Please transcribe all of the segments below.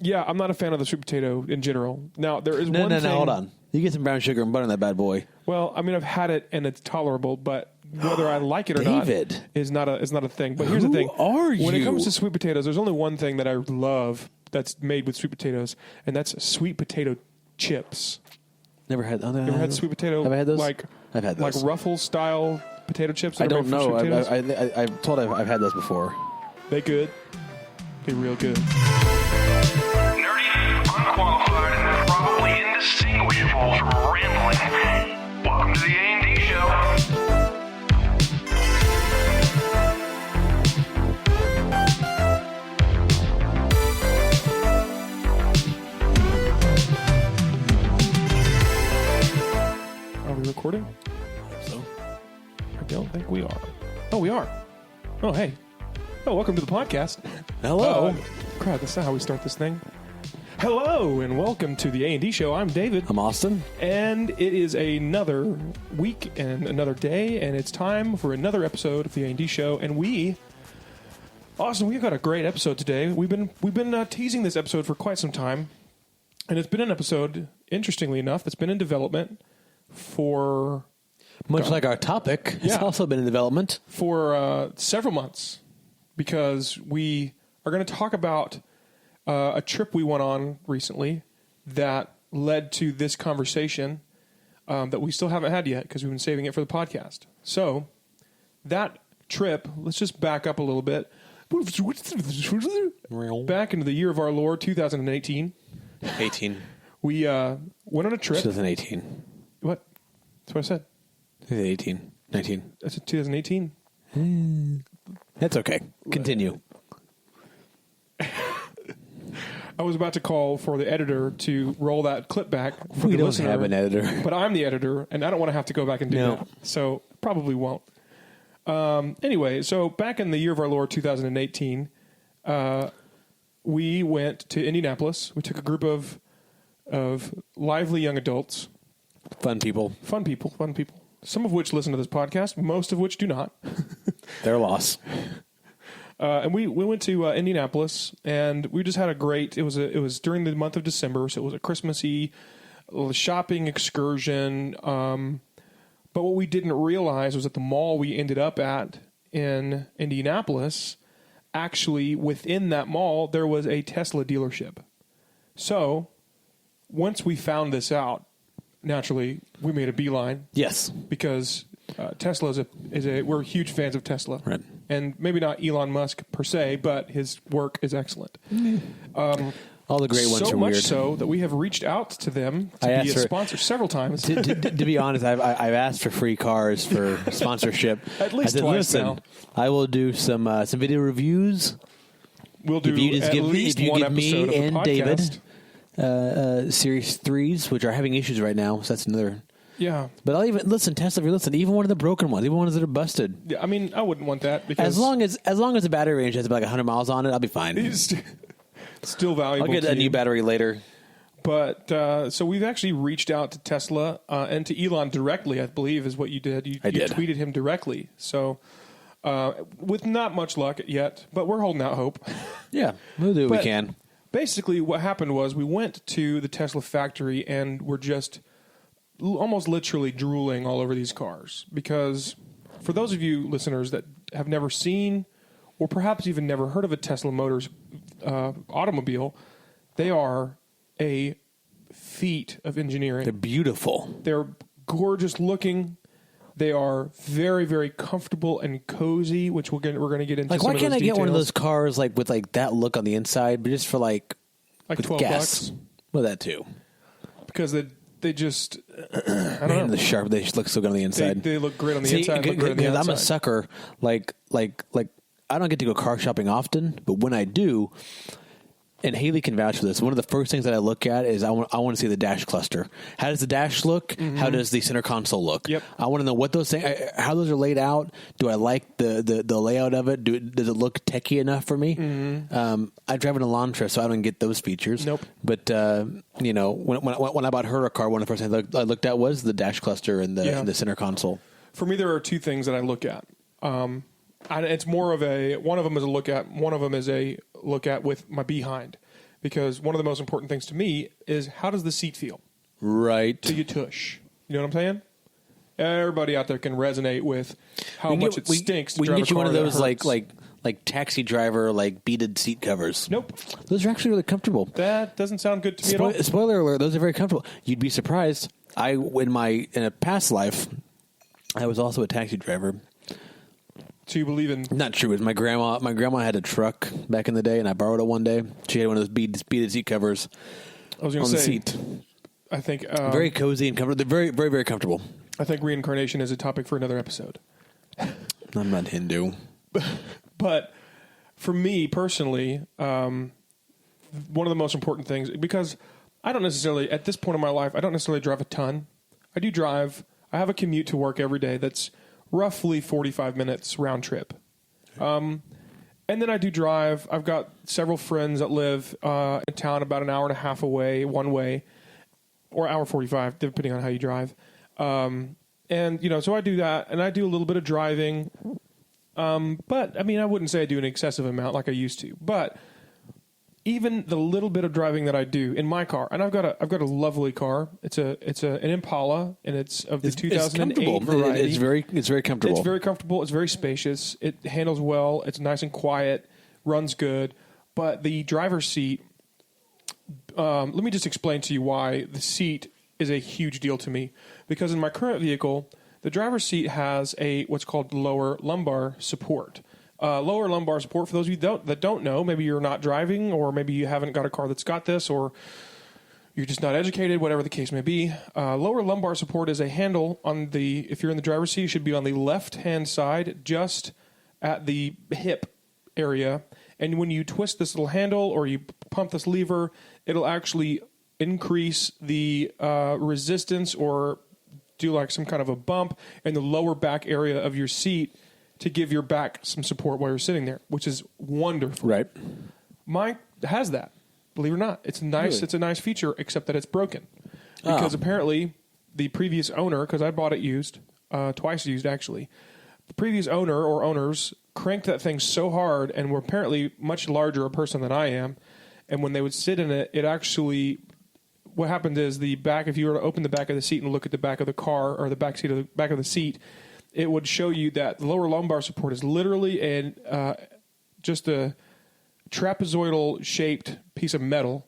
Yeah, I'm not a fan of the sweet potato in general. Now, there is one thing... No, hold on. You get some brown sugar and butter on that bad boy. Well, I mean, I've had it and it's tolerable, but whether I like it or not is not a thing. But here's the thing. Are you? When it comes to sweet potatoes, there's only one thing that I love that's made with sweet potatoes, and that's sweet potato chips. Never had. You ever had sweet potato? Have I had those? I've had those. Like Ruffles style potato chips. I don't know. I'm told I've had those before. They good. They real good. Nerdy, unqualified, and probably indistinguishable from rambling. Welcome to the A&D Show. Are we recording? I hope so. I don't think we are. Oh, we are. Oh, hey. Oh, welcome to the podcast. Hello. Crap, that's not how we start this thing. Hello, and welcome to the A&D Show. I'm David. I'm Austin. And it is another week and another day, and it's time for another episode of the A&D Show. And Austin, we've got a great episode today. We've been teasing this episode for quite some time, and it's been an episode, interestingly enough, that's been in development for... Much like our topic, it's also been in development. For several months, because we are going to talk about a trip we went on recently that led to this conversation that we still haven't had yet because we've been saving it for the podcast. So that trip, let's just back up a little bit. Back into the year of our Lord, 2018. 18. We went on a trip. 2018. What? That's what I said. 18. 19. That's 2018. That's okay. Continue. I was about to call for the editor to roll that clip back for We the don't listener, have an editor. but I'm the editor, and I don't want to have to go back and do that. So probably won't. Anyway, so back in the year of our Lord 2018, we went to Indianapolis. We took a group of lively young adults. Fun people. Some of which listen to this podcast, most of which do not. Their loss. And we went to Indianapolis, and we just had a great. It was during the month of December, so it was a Christmassy shopping excursion. But what we didn't realize was that the mall we ended up at in Indianapolis, actually within that mall, there was a Tesla dealership. So once we found this out, naturally, we made a beeline. Yes. Because Tesla is a we're huge fans of Tesla. Right. And maybe not Elon Musk per se, but his work is excellent. All the great ones are weird. So much so that we have reached out to them to be a sponsor several times. To be honest, I've asked for free cars for sponsorship. At least twice now. I will do some video reviews. We'll do at least one episode of the podcast. David, Series 3s, which are having issues right now, so that's another... Yeah. But I'll even... Listen, Tesla, if you listen, even one of the broken ones, even ones that are busted. Yeah, I mean, I wouldn't want that because... As long as the battery range has about like 100 miles on it, I'll be fine. It's still valuable. I'll get a new battery later. But, so we've actually reached out to Tesla and to Elon directly, I believe, is what you did. You tweeted him directly. So... with not much luck yet, but we're holding out hope. Yeah, we'll do what we can. Basically, what happened was we went to the Tesla factory and we're just almost literally drooling all over these cars. Because for those of you listeners that have never seen or perhaps even never heard of a Tesla Motors automobile, they are a feat of engineering. They're beautiful. They're gorgeous looking. They are very, very comfortable and cozy, which we're going to get into. Like, why can't I get one of those cars like with like that look on the inside, but just for like $12? Well, that too. Because they just I don't know. The sharp. They just look so good on the inside. They look great on the inside. Look great on the outside. I'm a sucker. Like I don't get to go car shopping often, but when I do. And Haley can vouch for this. One of the first things that I look at is I want to see the dash cluster. How does the dash look? Mm-hmm. How does the center console look? Yep. I want to know what those things, how those are laid out. Do I like the layout of it? Does it look techie enough for me? Mm-hmm. I drive an Elantra, so I don't get those features. Nope. But when I bought her a car, one of the first things I looked at was the dash cluster and the center console. For me, there are two things that I look at. It's more of one of them is a look at. One of them is a look at with my behind, because one of the most important things to me is how does the seat feel Right. to you tush? You know what I'm saying? Everybody out there can resonate with how much it stinks to we drive can a get you car one of that those hurts. like taxi driver beaded seat covers. Nope. Those are actually really comfortable. That doesn't sound good to me at all. Spoiler alert: those are very comfortable. You'd be surprised. In a past life, I was also a taxi driver. So you believe in... Not true. It was my grandma. My grandma had a truck back in the day, and I borrowed it one day. She had one of those beaded seat covers I was going on to the say... seat. I think... Very cozy and comfortable. They're very, very, very comfortable. I think reincarnation is a topic for another episode. I'm not Hindu. But for me personally, one of the most important things, because I don't necessarily, at this point in my life, I don't necessarily drive a ton. I do drive. I have a commute to work every day that's roughly 45 minutes round trip. And then I do drive. I've got several friends that live in town about an hour and a half away, one way, or hour 45, depending on how you drive. And, so I do that, and I do a little bit of driving. But, I mean, I wouldn't say I do an excessive amount like I used to. But even the little bit of driving that I do in my car, and I've got a lovely car. It's an Impala, and it's of the 2008 variety. It's very comfortable. It's very comfortable. It's very spacious. It handles well. It's nice and quiet. Runs good. But the driver's seat, let me just explain to you why the seat is a huge deal to me. Because in my current vehicle, the driver's seat has what's called lower lumbar support. Lower lumbar support, for those of you that don't know, maybe you're not driving, or maybe you haven't got a car that's got this, or you're just not educated, whatever the case may be. Lower lumbar support is a handle if you're in the driver's seat, it should be on the left-hand side, just at the hip area. And when you twist this little handle or you pump this lever, it'll actually increase the resistance or do like some kind of a bump in the lower back area of your seat to give your back some support while you're sitting there, which is wonderful. Right. Mine has that. Believe it or not, it's nice. Really? It's a nice feature, except that it's broken because apparently the previous owner, because I bought it used, twice used actually, the previous owner or owners cranked that thing so hard and were apparently much larger a person than I am, and when they would sit in it, it actually. What happened is the back. If you were to open the back of the seat and look at the back of the car or the back of the seat, it would show you that the lower lumbar support is literally just a trapezoidal shaped piece of metal,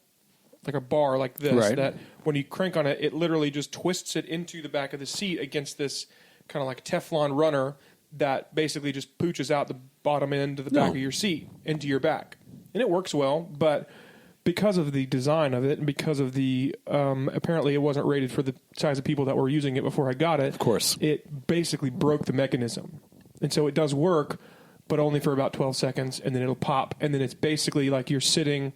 like a bar like this. Right. That when you crank on it, it literally just twists it into the back of the seat against this kind of like Teflon runner that basically just pooches out the bottom end of the back of your seat into your back, and it works well, but. Because of the design of it and because of the, apparently it wasn't rated for the size of people that were using it before I got it. Of course. It basically broke the mechanism. And so it does work, but only for about 12 seconds, and then it'll pop. And then it's basically like you're sitting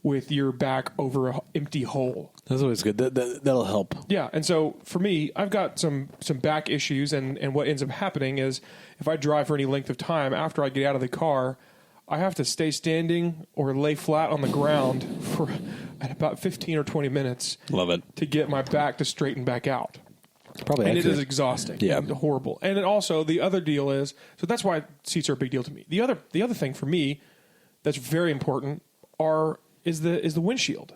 with your back over an empty hole. That's always good. That'll help. Yeah. And so for me, I've got some back issues, and what ends up happening is if I drive for any length of time, after I get out of the car, I have to stay standing or lay flat on the ground for about 15 or 20 minutes. Love it. To get my back to straighten back out. Probably and accurate. it is exhausting. Yeah. And horrible. And then also the other deal is, so that's why seats are a big deal to me. The other thing for me that's very important is the windshield.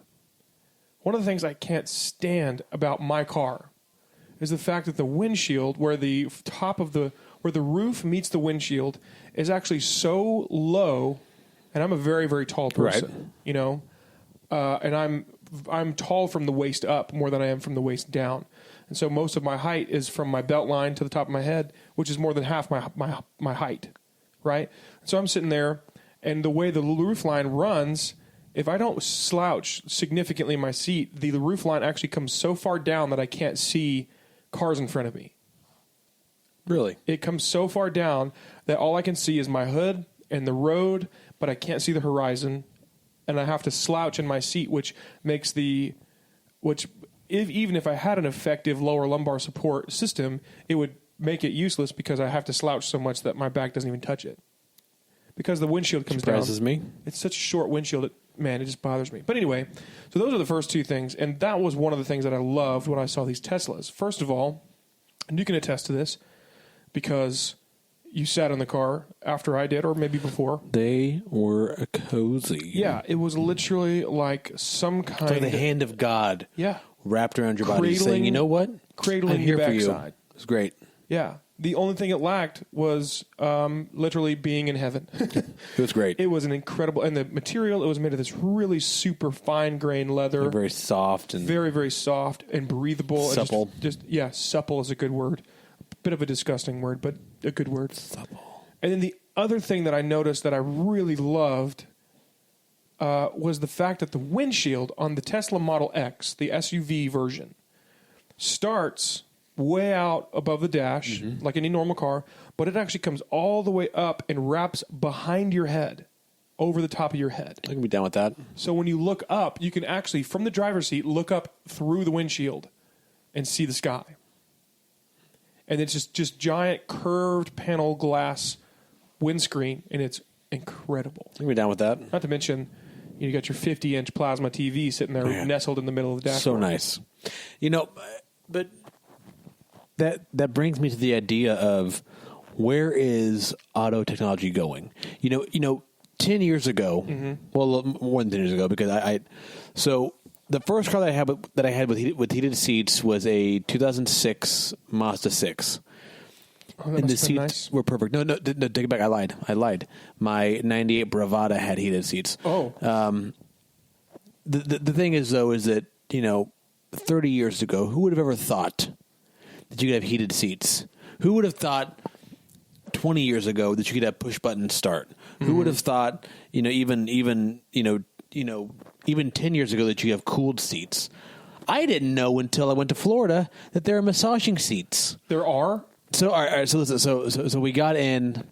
One of the things I can't stand about my car is the fact that the windshield, where the roof meets the windshield, is actually so low, and I'm a very, very tall person, right. And I'm tall from the waist up more than I am from the waist down, and so most of my height is from my belt line to the top of my head, which is more than half my height, right? So I'm sitting there, and the way the roof line runs, if I don't slouch significantly in my seat, the roof line actually comes so far down that I can't see cars in front of me. Really? It comes so far down that all I can see is my hood and the road, but I can't see the horizon, and I have to slouch in my seat, which makes even if I had an effective lower lumbar support system, it would make it useless because I have to slouch so much that my back doesn't even touch it. Because the windshield comes down. Surprises me. It's such a short windshield, it just bothers me. But anyway, so those are the first two things, and that was one of the things that I loved when I saw these Teslas. First of all, and you can attest to this, because you sat in the car after I did, or maybe before. They were cozy. Yeah, it was literally like some kind Like the hand of God. Yeah. Wrapped around your body, saying, "You know what? Cradling I'm here your for you." backside. It was great. Yeah. The only thing it lacked was literally being in heaven. It was great. It was an incredible, and the material, it was made of this really super fine grained leather. Very soft and very, very soft and breathable. Supple. And yeah, supple is a good word. Bit of a disgusting word, but a good word. supple. And then the other thing that I noticed that I really loved was the fact that the windshield on the Tesla Model X, the SUV version, starts way out above the dash, like any normal car, but it actually comes all the way up and wraps behind your head, over the top of your head. I can be down with that. So when you look up, you can actually, from the driver's seat, look up through the windshield and see the sky. And it's just giant curved panel glass windscreen, and it's incredible. I can be down with that. Not to mention, you got your 50-inch plasma TV sitting there nestled in the middle of the dashboard. So nice. But that brings me to the idea of where is auto technology going? 10 years ago, well, more than 10 years ago, because so the first car that I had with heated seats was a 2006 Mazda 6. Oh, that And the must have been seats nice. were perfect. No, take it back. I lied. My 98 Bravada had heated seats. Oh. The thing is, though, is that, 30 years ago, who would have ever thought that you could have heated seats? Who would have thought 20 years ago that you could have push button start? Who would have thought, even 10 years ago that you have cooled seats? I didn't know until I went to Florida that there are massaging seats. There are? So, all right, so listen, so we got in.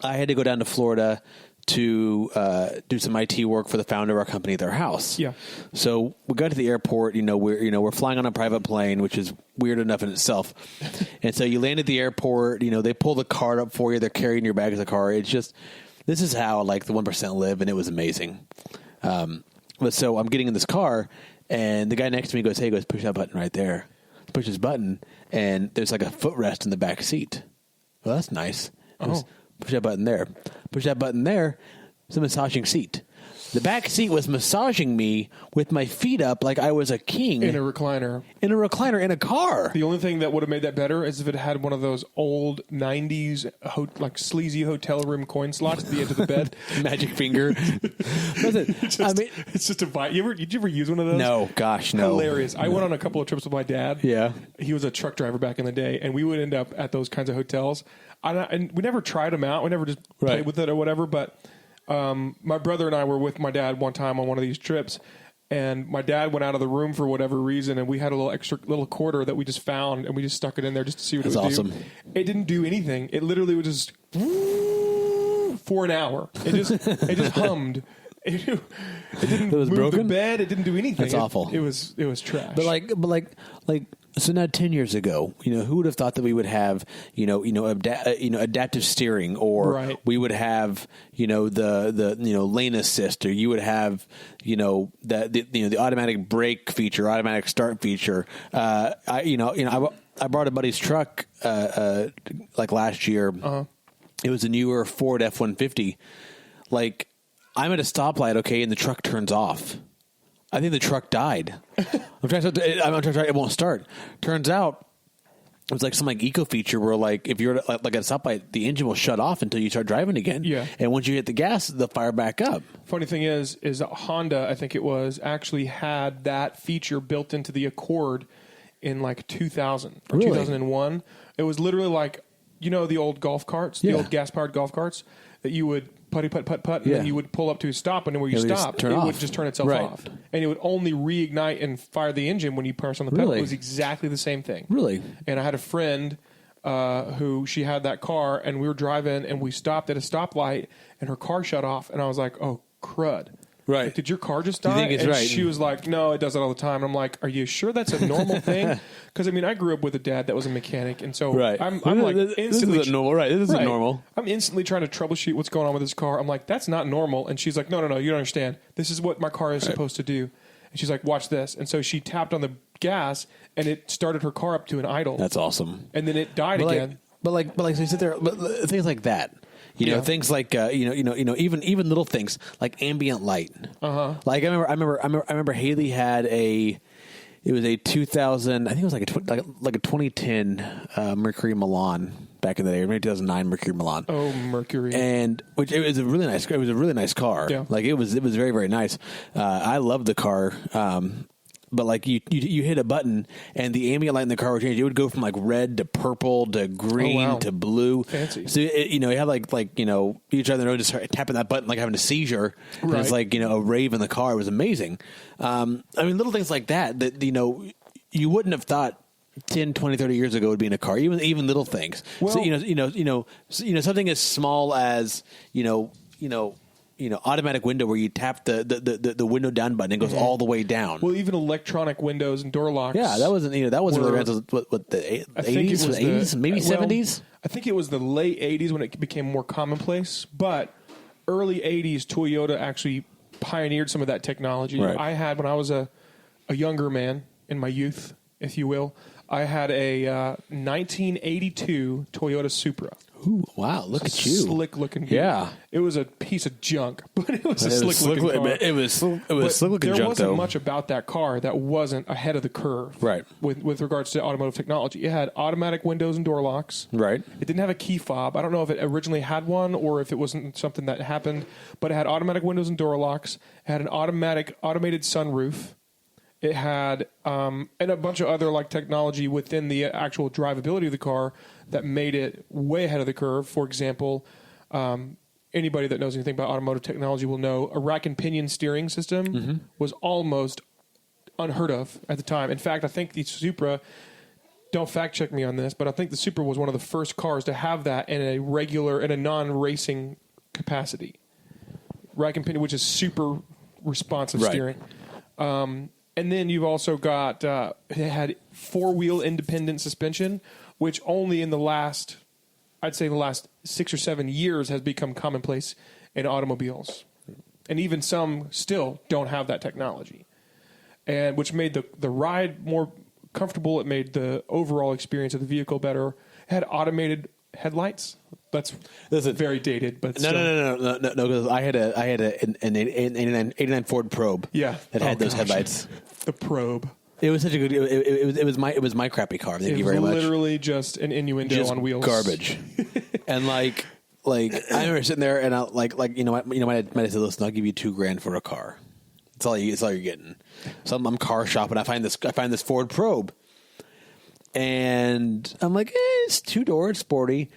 I had to go down to Florida to do some IT work for the founder of our company at their house. Yeah. So we got to the airport. We're flying on a private plane, which is weird enough in itself. And so you land at the airport. They pull the cart up for you. They're carrying your bag as a car. It's just this is how the 1% live, and it was amazing. But so I'm getting in this car, and the guy next to me goes, "Hey," "push that button right there." Push his button, and there's like a footrest in the back seat. Well, that's nice. Push that button there. Push that button there. It's a massaging seat. The back seat was massaging me with my feet up like I was a king. In a recliner. In a recliner in a car. The only thing that would have made that better is if it had one of those old 90s, sleazy hotel room coin slots at the edge of the bed. Magic finger. Listen, it's just a vibe. Did you ever use one of those? No, gosh, no. Hilarious. I went on a couple of trips with my dad. Yeah. He was a truck driver back in the day, and we would end up at those kinds of hotels. And we never tried them out. We never just played with it or whatever, but my brother and I were with my dad one time on one of these trips, and my dad went out of the room for whatever reason, and we had a little quarter that we just found, and we just stuck it in there just to see what it would awesome. do. It didn't do anything. It literally was just for an hour. It just hummed. It didn't was move broken? the bed. It didn't do anything. That's awful. It was trash. But so now 10 years ago, who would have thought that we would have, adaptive steering, or we would have, the lane assist, or you would have, the automatic brake feature, automatic start feature. I brought a buddy's truck, last year. Uh-huh. It was a newer Ford F-150. I'm at a stoplight, okay, and the truck turns off. I think the truck died. I'm trying to it won't start. Turns out it was some eco feature where if you're at a stoplight, the engine will shut off until you start driving again. Yeah. And once you hit the gas, they'll fire back up. Funny thing is Honda, I think it was, actually had that feature built into the Accord in 2000 or 2001. It was literally the old golf carts, the old gas-powered golf carts that you would putty, putt, and then you would pull up to a stop, and then where you stopped, it would just turn itself off. And it would only reignite and fire the engine when you press on the pedal. It was exactly the same thing. Really? And I had a friend who she had that car, and we were driving, and we stopped at a stoplight, and her car shut off, and I was like, oh, crud. Right. Did your car just die? You think it's and right. She was like, no, it does it all the time. And I'm like, are you sure that's a normal thing? Because, I grew up with a dad that was a mechanic. And so I'm instantly. This isn't normal, right? This isn't normal. I'm instantly trying to troubleshoot what's going on with this car. I'm like, that's not normal. And she's like, no, you don't understand. This is what my car is supposed to do. And she's like, watch this. And so she tapped on the gas, and it started her car up to an idle. That's awesome. And then it died again. so you sit there, things like that. Yeah. Things like even little things like ambient light. Like I remember Haley had it was a 2000, I think it was like a 2010 Mercury Milan back in the day, or maybe 2009 Mercury Milan. Oh, Mercury. And which it was a really nice car. Yeah. Like it was very, very nice. I loved the car. But like you hit a button and the ambient light in the car would change. It would go from like red to purple to green to blue. Fancy. So you had you drive the road, just start tapping that button like having a seizure. And it's like a rave in the car. It was amazing. I mean, little things like that you wouldn't have thought 10, 20, 30 years ago would be in a car. Even little things. Well, so something as small as automatic window where you tap the window down button and it goes all the way down. Well, even electronic windows and door locks. Yeah, that wasn't really around until the 80s, maybe 70s. I think it was the late 80s when it became more commonplace, but early 80s Toyota actually pioneered some of that technology. Right. I had, when I was a younger man in my youth, if you will, I had a 1982 Toyota Supra. Ooh, wow, look at you. Slick looking. Yeah. It was a piece of junk, but it was a slick looking car. It was slick looking junk, though. There wasn't much about that car that wasn't ahead of the curve. Right. With regards to automotive technology. It had automatic windows and door locks. Right. It didn't have a key fob. I don't know if it originally had one or if it wasn't something that happened, but it had automatic windows and door locks. It had an automated sunroof. It had and a bunch of other like technology within the actual drivability of the car that made it way ahead of the curve. For example, anybody that knows anything about automotive technology will know a rack and pinion steering system was almost unheard of at the time. In fact, I think the Supra, don't fact check me on this, but I think the Supra was one of the first cars to have that in a non-racing capacity. Rack and pinion, which is super responsive steering. And then you've also got, it had four-wheel independent suspension, which only in the last 6 or 7 years has become commonplace in automobiles. And even some still don't have that technology. And which made the ride more comfortable. It made the overall experience of the vehicle better. It had automated headlights. That's very dated, but no. Because I had an 89 Ford Probe. Yeah, that had those headlights. The Probe. It was such a good. It was my crappy car. Thank you very much. Literally just an innuendo on wheels. Garbage. And like I remember sitting there and I might have said, listen, I'll give you $2,000 for a car. That's all you're getting. So I'm car shopping. I find this Ford Probe, and I'm like, it's 2-door, sporty.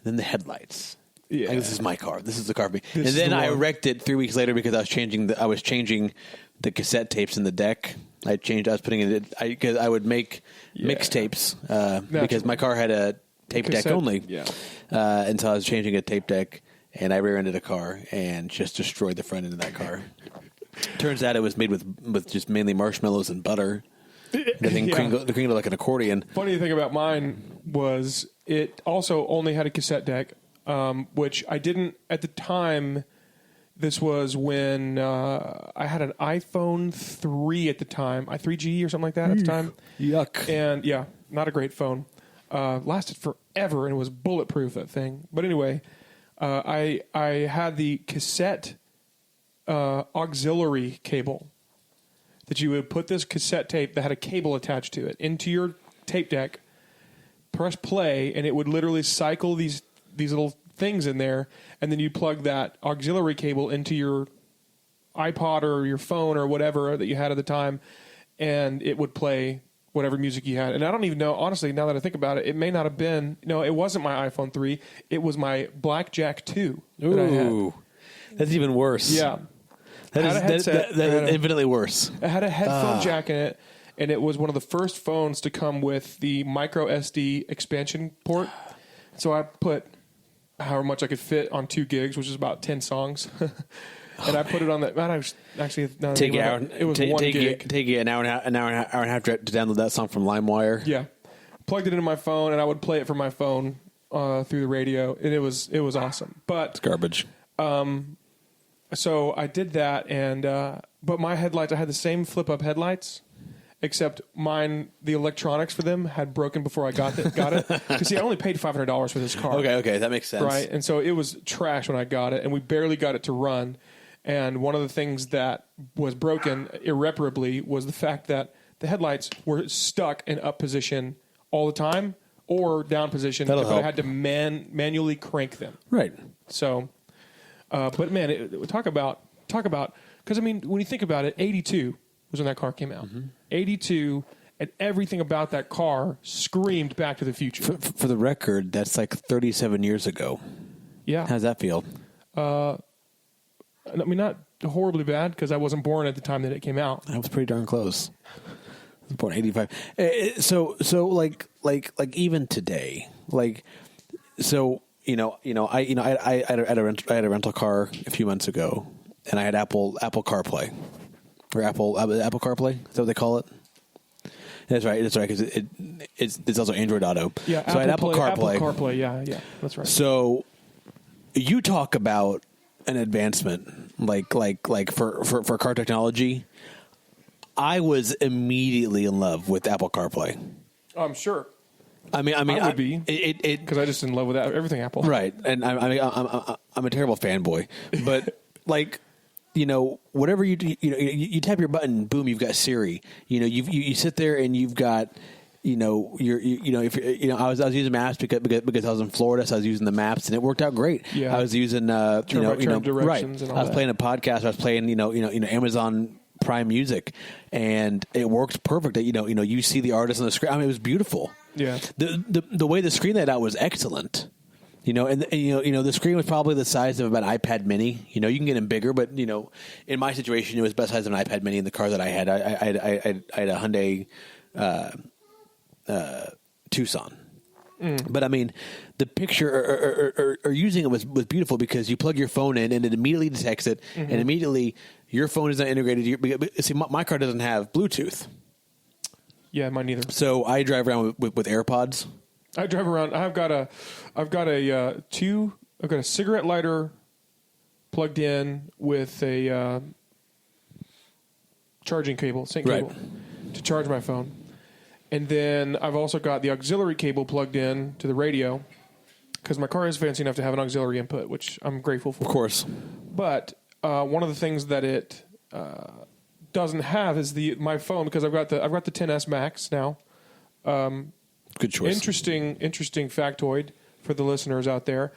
Then the headlights. Yeah, this is my car. This is the car for me. And then I wrecked it 3 weeks later because I was changing the cassette tapes in the deck. I was putting it because I would make mixtapes because my car had a tape deck only. Yeah. And so I was changing a tape deck, and I rear-ended a car and just destroyed the front end of that car. Turns out it was made with just mainly marshmallows and butter. The thing crinkled like an accordion. Funny thing about mine was it also only had a cassette deck, which I didn't at the time. This was when I had an iPhone 3 at the time, i3G or something like that at the time. Yuck. And yeah, not a great phone. Lasted forever and it was bulletproof, that thing. But anyway, I had the cassette auxiliary cable that you would put this cassette tape that had a cable attached to it into your tape deck, press play, and it would literally cycle these little things in there, and then you plug that auxiliary cable into your iPod or your phone or whatever that you had at the time, and it would play whatever music you had. And I don't even know, honestly, now that I think about it, it may not have been, no, it wasn't my iPhone 3, it was my Blackjack 2 that I had. That's even worse. Yeah. That is infinitely worse. It had a headphone jack in it, and it was one of the first phones to come with the micro SD expansion port. So I put however much I could fit on 2 gigs, which is about 10 songs. And I put it on that. Man, I was actually no, it was 1 gig. Take you an hour and a half to download that song from LimeWire. Yeah, plugged it into my phone, and I would play it from my phone through the radio, and it was awesome. But it's garbage. So I did that, and but my headlights, I had the same flip-up headlights, except mine, the electronics for them had broken before I got it. Because see, I only paid $500 for this car. Okay, that makes sense. Right, and so it was trash when I got it, and we barely got it to run. And one of the things that was broken irreparably was the fact that the headlights were stuck in up position all the time or down position. That'll but help. I had to manually crank them. Right. So, but man, talk about because I mean, when you think about it, 82 was when that car came out. Mm-hmm. 82, and everything about that car screamed Back to the Future. For the record, that's like 37 years ago. Yeah. How's that feel? I mean, not horribly bad because I wasn't born at the time that it came out. That was pretty darn close. I was born in 85. So like even today, I had a rental car a few months ago, and I had Apple CarPlay or Apple CarPlay. Is that what they call it? That's right. That's right. Because it's also Android Auto. Yeah. So I had Apple CarPlay. Apple CarPlay. Yeah. That's right. So you talk about an advancement like for car technology. I was immediately in love with Apple CarPlay. I'm sure. I would be it because I just in love with everything Apple. Right, and I'm a terrible fanboy, but whatever you do, you tap your button, boom, you've got Siri. You sit there and you've got. I was using maps because I was in Florida, so I was using the maps, and it worked out great. Yeah. I was using directions right. And all I was playing a podcast. I was playing Amazon Prime Music, and it worked perfect. You see the artist on the screen. I mean, it was beautiful. Yeah. The way the screen laid out was excellent. And the screen was probably the size of an iPad Mini. You can get them bigger, but in my situation, it was the best size of an iPad Mini in the car that I had. I had a Hyundai Tucson. But I mean, the picture or using it was beautiful because you plug your phone in and it immediately detects it, and immediately your phone is not integrated. See, my car doesn't have Bluetooth. Yeah, mine neither. So I drive around with AirPods. I drive around. I've got a cigarette lighter plugged in with a charging cable, sync cable, to charge my phone. And then I've also got the auxiliary cable plugged in to the radio because my car is fancy enough to have an auxiliary input, which I'm grateful for. Of course. But one of the things that it doesn't have is my phone, because I've got the XS Max now. Good choice. Interesting factoid for the listeners out there.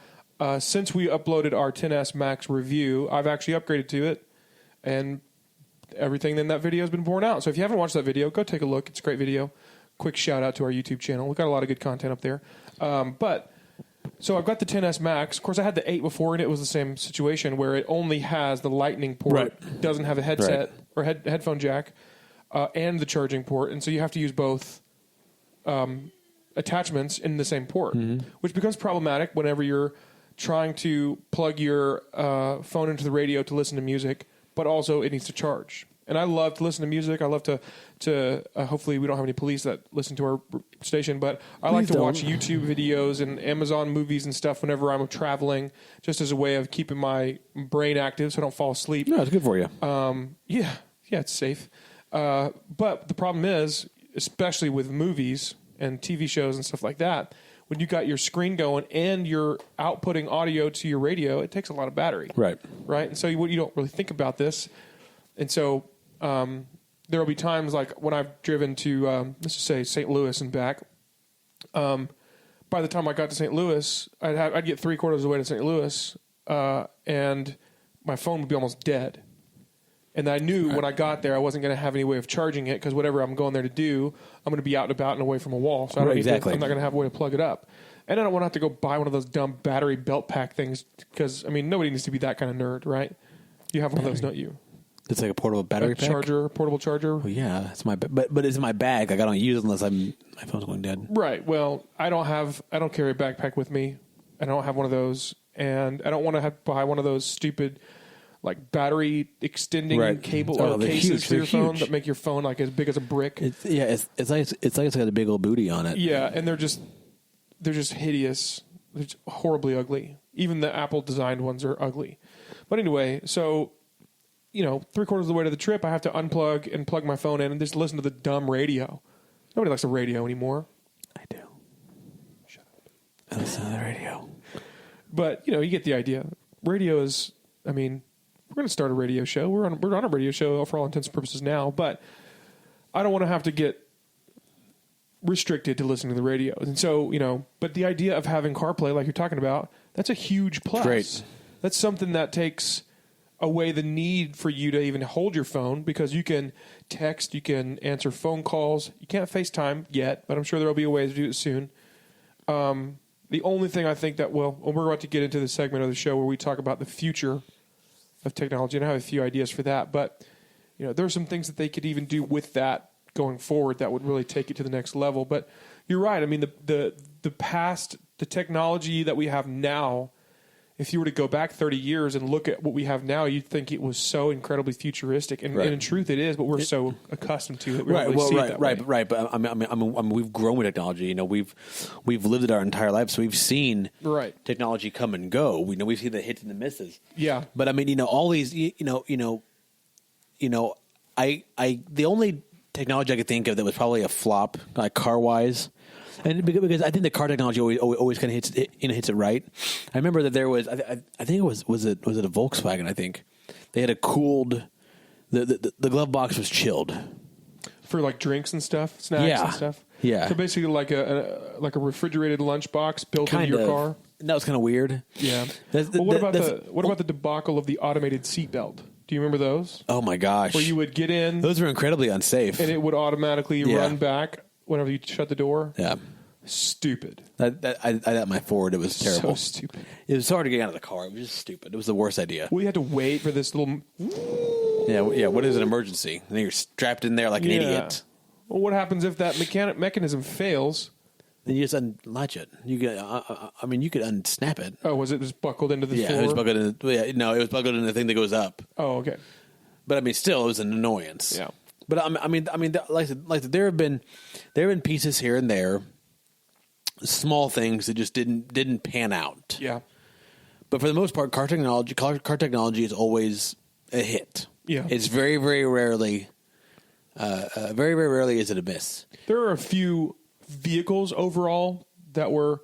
Since we uploaded our XS Max review, I've actually upgraded to it, and everything in that video has been borne out. So if you haven't watched that video, go take a look. It's a great video. Quick shout out to our YouTube channel. We've got a lot of good content up there. So I've got the XS Max. Of course, I had the 8 before, and it was the same situation where it only has the lightning port, doesn't have a headset or headphone jack, and the charging port. And so you have to use both attachments in the same port, which becomes problematic whenever you're trying to plug your phone into the radio to listen to music, but also it needs to charge. And I love to listen to music. I love to hopefully we don't have any police that listen to our station, but I like to watch YouTube videos and Amazon movies and stuff whenever I'm traveling, just as a way of keeping my brain active so I don't fall asleep. No, it's good for you. Yeah, it's safe. But the problem is, especially with movies and TV shows and stuff like that, when you got your screen going and you're outputting audio to your radio, it takes a lot of battery. Right. And so you don't really think about this. And so there will be times like when I've driven to, let's just say, St. Louis and back. By the time I got to St. Louis, I'd get 3/4 of the way to St. Louis, and my phone would be almost dead. And I knew when I got there I wasn't going to have any way of charging it because whatever I'm going there to do, I'm going to be out and about and away from a wall. So I don't I'm not going to have a way to plug it up. And I don't want to have to go buy one of those dumb battery belt pack things because, I mean, nobody needs to be that kind of nerd, right? You have one of those, don't you? It's like a portable battery pack? Portable charger. Well, yeah, it's but it's in my bag. Like I don't use it unless my phone's going dead. Right. Well, I don't carry a backpack with me. I don't have one of those, and I don't want to buy one of those stupid like battery extending cable cases to your phone that make your phone like as big as a brick. It's like it's got a big old booty on it. Yeah, and they're just hideous. They're just horribly ugly. Even the Apple designed ones are ugly. But anyway, so 3/4 of the way to the trip, I have to unplug and plug my phone in and just listen to the dumb radio. Nobody likes the radio anymore. I do. Shut up. I listen to the radio. But, you get the idea. Radio is, we're going to start a radio show. We're on a radio show for all intents and purposes now, but I don't want to have to get restricted to listening to the radio. And so, but the idea of having CarPlay, like you're talking about, that's a huge plus. Great. That's something that takes away the need for you to even hold your phone because you can text, you can answer phone calls. You can't FaceTime yet, but I'm sure there will be a way to do it soon. The only thing I think that we're about to get into the segment of the show where we talk about the future of technology, and I have a few ideas for that. But there are some things that they could even do with that going forward that would really take it to the next level. But you're right. I mean, the technology that we have now, if you were to go back 30 years and look at what we have now, you'd think it was so incredibly futuristic, and in truth, it is. But we're so accustomed to it. We don't really see it that way. Right. But I mean, we've grown with technology. We've lived it our entire life, so we've seen technology come and go. We've seen the hits and the misses. Yeah. But I mean, all these, the only technology I could think of that was probably a flop, like car wise. And because I think the car technology always kind of hits it right. I remember that there was I think it was it a Volkswagen. I think they had a cooled the glove box was chilled for like drinks and stuff, snacks and stuff. Yeah, so basically like a refrigerated lunchbox built into your car. That was kind of weird. Yeah. What about the debacle of the automated seatbelt? Do you remember those? Oh my gosh! Where you would get in, those were incredibly unsafe, and it would automatically run back whenever you shut the door. Yeah. Stupid. I at my Ford, it was terrible. So stupid. It was hard to get out of the car. It was just stupid. It was the worst idea. We had to wait for this little. Yeah. What is an emergency? And then you're strapped in there like an idiot. Well, what happens if that mechanism fails? Then you just unlatch it. You could, you could unsnap it. Oh, was it just buckled into the floor? Yeah, it was buckled in. No, it was buckled in the thing that goes up. Oh, okay. But still, it was an annoyance. Yeah. But like I said, there have been pieces here and there, small things that just didn't pan out. Yeah. But for the most part, car technology is always a hit. Yeah. It's very, very rarely, very, very rarely is it a miss. There are a few vehicles overall that were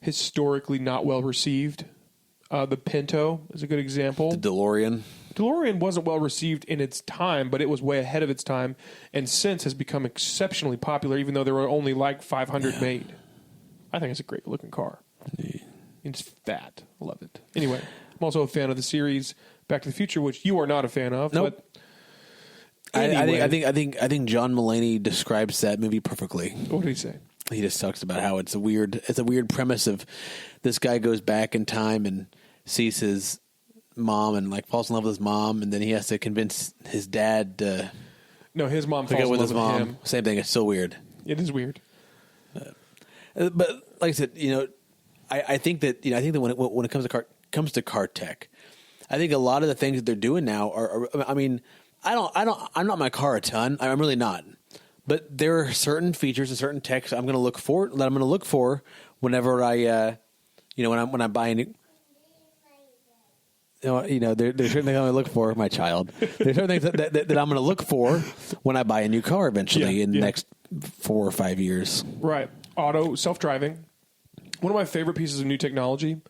historically not well received. The Pinto is a good example. The DeLorean. DeLorean wasn't well received in its time, but it was way ahead of its time, and since has become exceptionally popular, even though there were only like 500 made. I think it's a great looking car. Yeah. It's fat. I love it. Anyway, I'm also a fan of the series Back to the Future, which you are not a fan of. Nope. But anyway. I think John Mulaney describes that movie perfectly. What did he say? He just talks about how it's a weird premise of this guy goes back in time and sees his mom and like falls in love with his mom, and then he has to convince his dad to his mom falls in love with him. Same thing. It's so weird. It is weird. But like I said, I think that when it comes to car tech, I think a lot of the things that they're doing now are I'm not my car a ton. I'm really not. But there are certain features and certain techs I'm going to look for whenever I when I'm buying. There's certain things I'm going to look for, my child. There's certain things that I'm going to look for when I buy a new car eventually in the next 4 or 5 years. Right. Self-driving. One of my favorite pieces of new technology,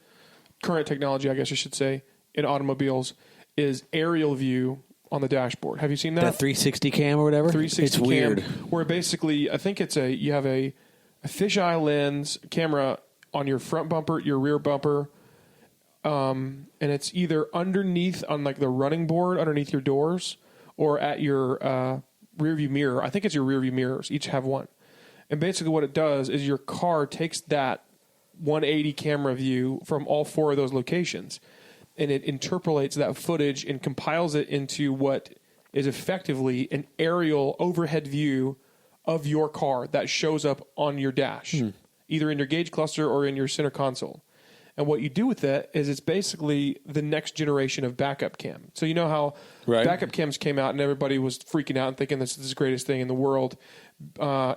current technology, I guess I should say, in automobiles is aerial view on the dashboard. Have you seen that? That 360 cam or whatever? 360 it's cam, weird. Where basically, I think you have a fisheye lens camera on your front bumper, your rear bumper, and it's either underneath on like the running board underneath your doors or at your rear view mirror. I think it's your rear view mirrors. Each have one. And basically what it does is your car takes that 180 camera view from all 4 of those locations, and it interpolates that footage and compiles it into what is effectively an aerial overhead view of your car that shows up on your dash, either in your gauge cluster or in your center console. And what you do with that is it's basically the next generation of backup cam. So you know how backup cams came out and everybody was freaking out and thinking this is the greatest thing in the world,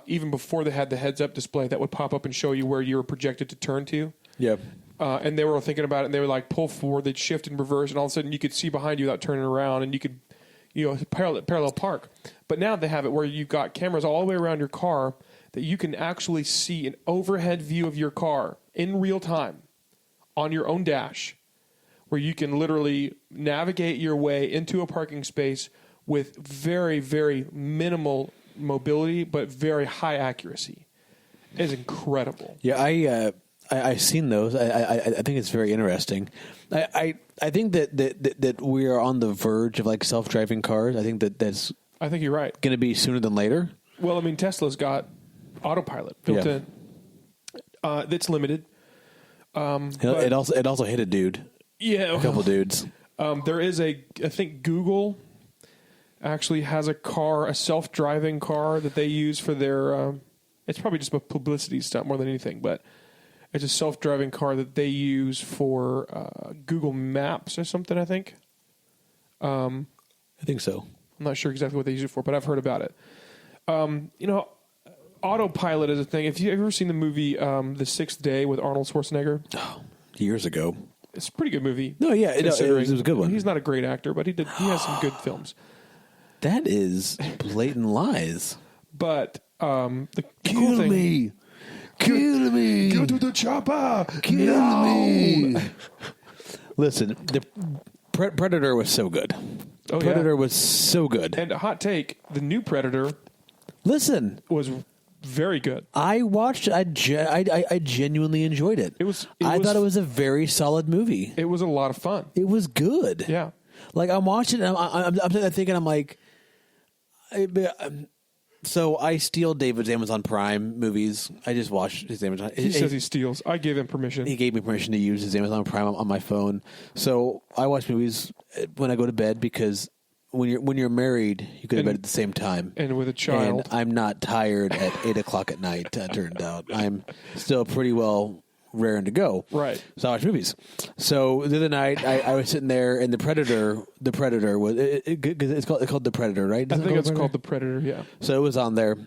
even before they had the heads-up display that would pop up and show you where you were projected to turn to. Yeah. and they were thinking about it, and they were like pull forward, they'd shift and reverse, and all of a sudden you could see behind you without turning around, and you could, parallel park. But now they have it where you've got cameras all the way around your car that you can actually see an overhead view of your car in real time on your own dash, where you can literally navigate your way into a parking space with very, very minimal mobility, but very high accuracy. It's incredible. Yeah, I've seen those. I think it's very interesting. I think that we are on the verge of like self-driving cars. I think that's I think you're right. going to be sooner than later. Well, I mean, Tesla's got autopilot built in. That's limited. It also hit a dude. Yeah, A couple dudes. There is I think Google actually has a self-driving car that they use for their. It's probably just a publicity stunt more than anything, but it's a self-driving car that they use for Google Maps or something. I think. I think so. I'm not sure exactly what they use it for, but I've heard about it. Autopilot is a thing. Have you ever seen the movie The Sixth Day with Arnold Schwarzenegger? Oh, years ago. It's a pretty good movie. No, yeah, it was a good one. He's not a great actor, but he has some good films. That is blatant lies. But the Kill cool thing, me. Kill me. go to the chopper. Kill me. Listen, the Predator was so good. Oh, Predator yeah. was so good. And a hot take, the new Predator Listen, was very good. I watched. I genuinely enjoyed it. I thought it was a very solid movie. It was a lot of fun. It was good. Yeah. Like I'm watching. I'm thinking. I'm like. So I steal David's Amazon Prime movies. I just watched his Amazon. He says he steals. I gave him permission. He gave me permission to use his Amazon Prime on my phone. So I watch movies when I go to bed because when you're married, you go to bed at the same time. And with a child. And I'm not tired at 8:00 at night. Turned out I'm still pretty well raring to go. Right. So I watch movies. So the other night I was sitting there, and the Predator was it's called The Predator, right? I think it's called The Predator. Yeah. So it was on there.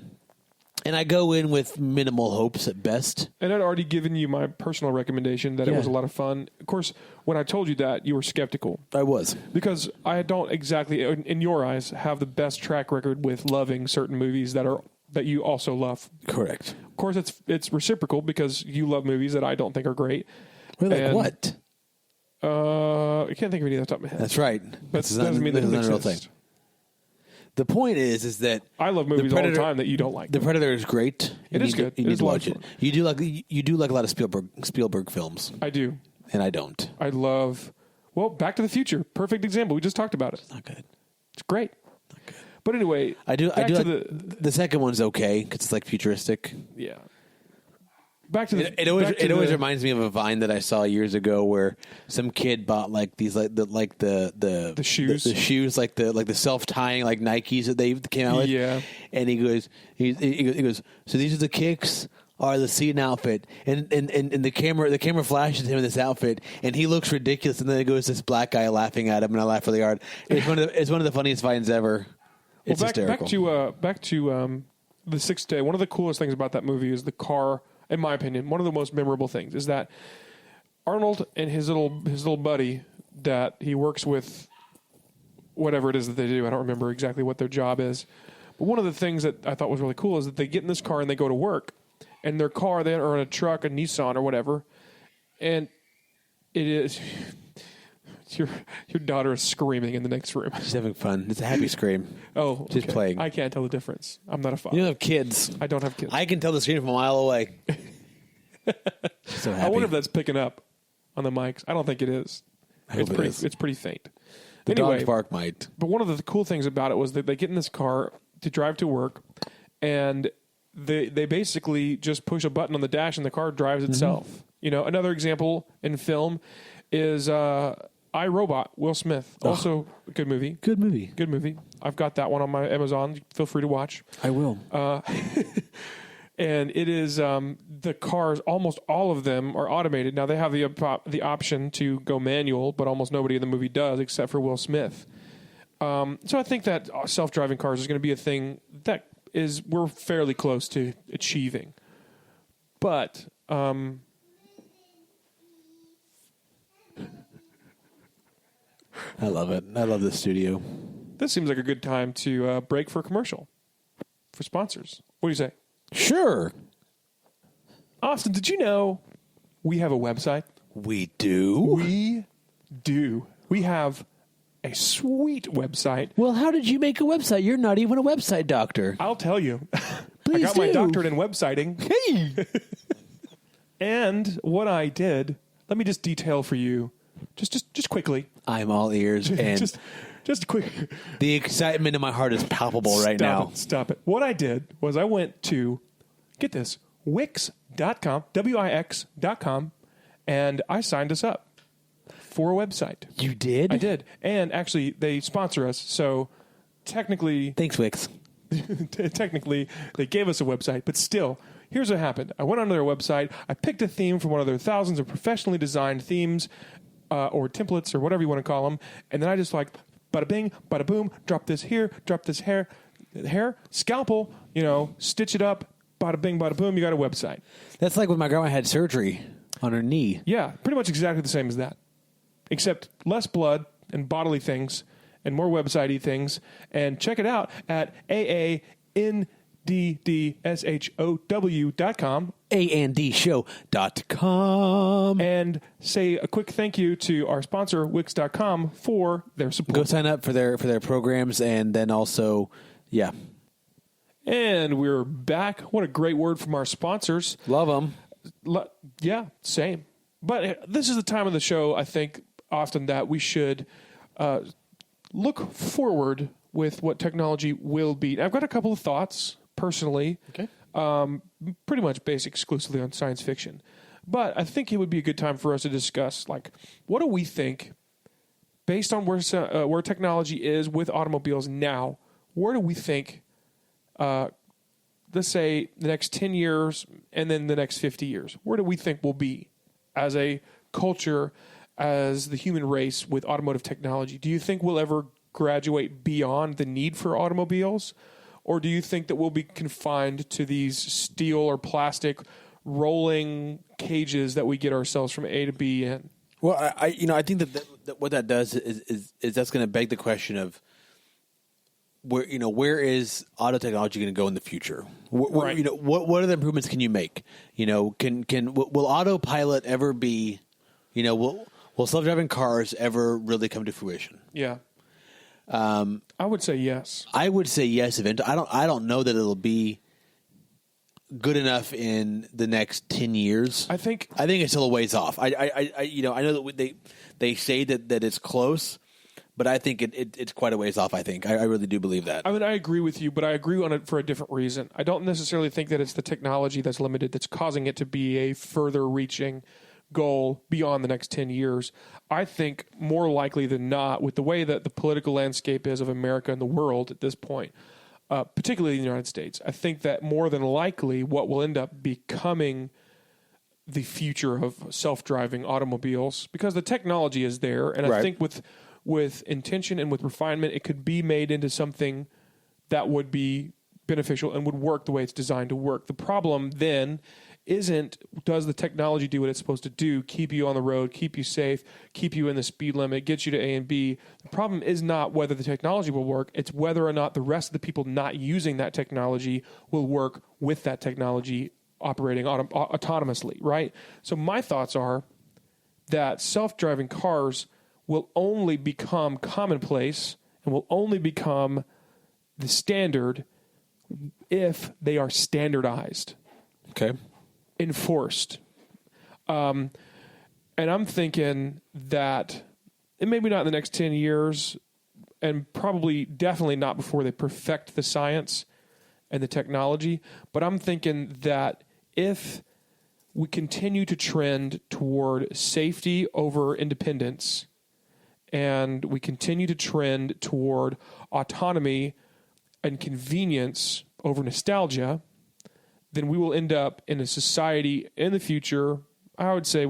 And I go in with minimal hopes at best. And I'd already given you my personal recommendation that it was a lot of fun. Of course, when I told you that, you were skeptical. I was. Because I don't exactly, in your eyes, have the best track record with loving certain movies that you also love. Correct. Of course, it's reciprocal because you love movies that I don't think are great. Wait, like what? I can't think of any off the top of my head. That's right. But that doesn't mean that it real exists. thing. The point is that I love movies all the time that you don't like. The Predator is great. It is good. You need to watch it. You do like a lot of Spielberg films. I do. And I don't. I love. Well, Back to the Future, perfect example. We just talked about it. Not good. It's great. Not good. But anyway, I do. Like the second one's okay because it's like futuristic. Yeah. Back to the. It always reminds me of a Vine that I saw years ago where some kid bought like these the shoes, the shoes like the self tying like Nikes that they came out with. Yeah. And he goes. So these are the kicks. Are the scene outfit and the camera flashes him in this outfit and he looks ridiculous and then it goes this black guy laughing at him and I laugh really hard. It's one of the funniest Vines ever. It's hysterical. Back to The Sixth Day. One of the coolest things about that movie is the car. In my opinion, one of the most memorable things is that Arnold and his little buddy that he works with, whatever it is that they do, I don't remember exactly what their job is. But one of the things that I thought was really cool is that they get in this car and they go to work, and their car they are in a truck, a Nissan or whatever, and it is your daughter is screaming in the next room. She's having fun. It's a happy scream. Oh, she's okay. playing. I can't tell the difference. I'm not a father. You don't have kids. I don't have kids. I can tell the scream from a mile away. So happy. I wonder if that's picking up on the mics. I don't think it is. It is. It's pretty faint. The anyway, dog's bark might. But one of the cool things about it was that they get in this car to drive to work, and they basically just push a button on the dash and the car drives itself. Mm-hmm. You know, another example in film is I, Robot, Will Smith. Also a good movie. Good movie. Good movie. I've got that one on my Amazon. Feel free to watch. I will. And it is the cars, almost all of them are automated. Now, they have the option to go manual, but almost nobody in the movie does except for Will Smith. So I think that self-driving cars is going to be a thing that we're fairly close to achieving. But I love it. I love this studio. This seems like a good time to break for a commercial for sponsors. What do you say? Sure. Austin, did you know we have a website? We do. We do. We have a sweet website. Well, how did you make a website? You're not even a website doctor. I'll tell you. I Please got my do. doctorate in websiting. Hey. And what I did, let me just detail for you, just quickly. I'm all ears, and just quick. the excitement in my heart is palpable right now. Stop it. What I did was I went to, get this, Wix.com, Wix.com, and I signed us up for a website. You did? I did. And actually, they sponsor us, so technically, Thanks, Wix. technically, they gave us a website, but still, here's what happened. I went onto their website, I picked a theme from one of their thousands of professionally designed themes, or templates, or whatever you want to call them, and then I just like, bada bing, bada boom, drop this here, drop this hair, scalpel, stitch it up, bada bing, bada boom, you got a website. That's like when my grandma had surgery on her knee. Yeah, pretty much exactly the same as that, except less blood and bodily things and more website-y things. And check it out at AANDDSHOW.com. ANDshow.com. And say a quick thank you to our sponsor, Wix.com, for their support. Go sign up for their programs, and then also, yeah. And we're back. What a great word from our sponsors. Love them. Yeah, same. But this is the time of the show, I think, often that we should look forward with what technology will be. I've got a couple of thoughts, personally. Okay. Pretty much based exclusively on science fiction. But I think it would be a good time for us to discuss, like, what do we think, based on where technology is with automobiles now, where do we think, let's say, the next 10 years and then the next 50 years, where do we think we'll be as a culture, as the human race with automotive technology? Do you think we'll ever graduate beyond the need for automobiles? Or do you think that we'll be confined to these steel or plastic rolling cages that we get ourselves from A to B in? Well, I think that what that does is that's going to beg the question of where is auto technology going to go in the future? Right. What other improvements can you make? Will autopilot ever be? Will self-driving cars ever really come to fruition? Yeah. I would say yes. I would say yes. Eventually, I don't know that it'll be good enough in the next 10 years. I think it's still a ways off. I know that they say that it's close, but I think it's quite a ways off. I think I really do believe that. I mean, I agree with you, but I agree on it for a different reason. I don't necessarily think that it's the technology that's limited that's causing it to be a further reaching goal beyond the next 10 years. I think more likely than not, with the way that the political landscape is of America and the world at this point, particularly in the United States, I think that more than likely what will end up becoming the future of self-driving automobiles, because the technology is there, and I think with intention and with refinement, it could be made into something that would be beneficial and would work the way it's designed to work. The problem then isn't, does the technology do what it's supposed to do, keep you on the road, keep you safe, keep you in the speed limit, get you to A and B. The problem is not whether the technology will work, it's whether or not the rest of the people not using that technology will work with that technology operating autonomously, right? So my thoughts are that self-driving cars will only become commonplace and will only become the standard if they are standardized. Okay. Enforced. And I'm thinking that, and maybe not in the next 10 years, and probably definitely not before they perfect the science and the technology, but I'm thinking that if we continue to trend toward safety over independence, and we continue to trend toward autonomy and convenience over nostalgia, then we will end up in a society in the future, I would say